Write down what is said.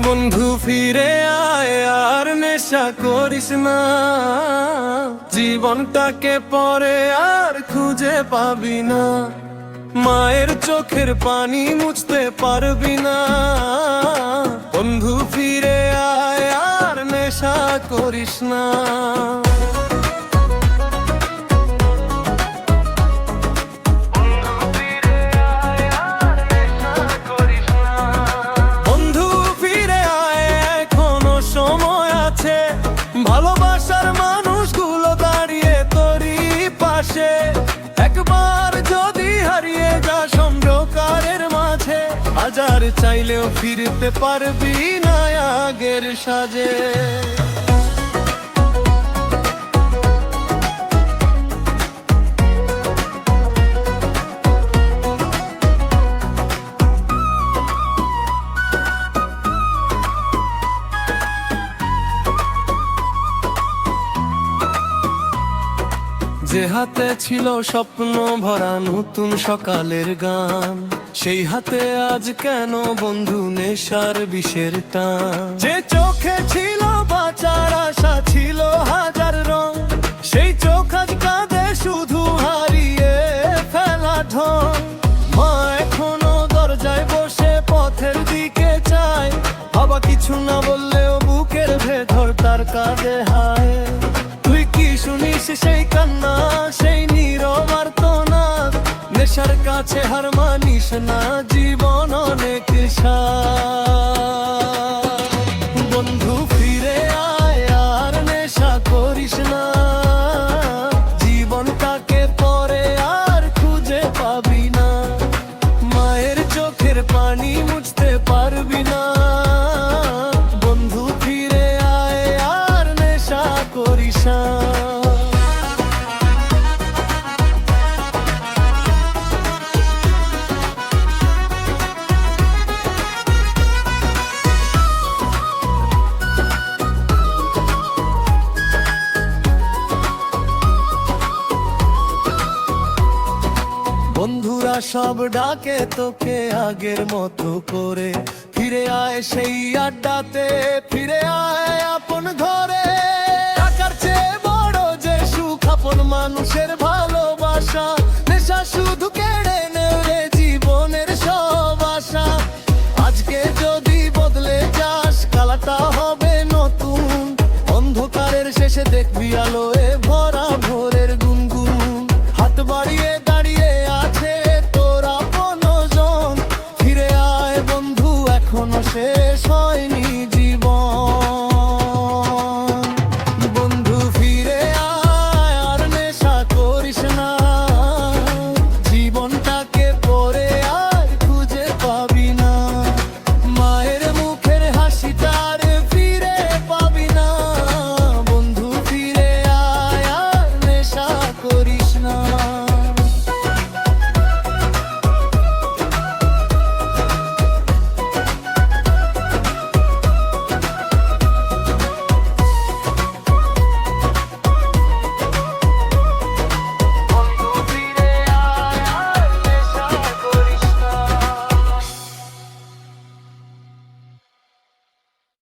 বন্ধু ফিরে আয়, আর নেশা করিস না। জীবনটাকে পরে আর খুঁজে পাবি না। মায়ের চোখের পানি মুছতে পারবি না। বন্ধু ফিরে আয়, আর নেশা করিস না। ভালোবাসার মানুষগুলো দাঁড়িয়ে তোরই পাশে। একবার যদি হারিয়ে যাস অন্ধকারের মাঝে, হাজার চাইলেও ফিরতে পারবি না আগের সাজে। যে হাতে ছিল স্বপ্ন ভরা নতুন সকালের গান, সেই হাতে আজ কেন বন্ধু নেশার বিষের টান। যে চোখে ছিল বাঁচার আশা, ছিল হাজার রং, সেই চোখ আজ কাঁদে শুধু হারিয়ে ফেলা ঢং। মা এখনো দরজায় বসে পথের দিকে চায়, বাবা কিছু না বললেও বুকের ভেতর তার কাঁদে হায়। তুই কি শুনিস সেই কান্না, সেই নীরব আর্তনাদ? নেশার কাছে হার মানিস না, জীবন অনেক স্বাদ। বন্ধু ফিরে আয়, আর নেশা করিস না। জীবনটাকে পরে আর খুঁজে পাবি না। মায়ের চোখের পানি মুছতে পারবি না। বন্ধু ফিরে আয়, আর নেশা করিস না। বন্ধুরা সব ডাকে তোকে আগের মতো করে, ফিরে আয় সেই আড্ডাতে, ফিরে আয় আপন ঘরে। টাকার চেয়ে বড় যে সুখ আপন মানুষের ভালোবাসা। নেশা শুধু কেড়ে নেবে জীবনের সব আশা। আজকে যদি বদলে যাস, কালটা হবে নতুন। অন্ধকারের শেষে দেখবি আলোয়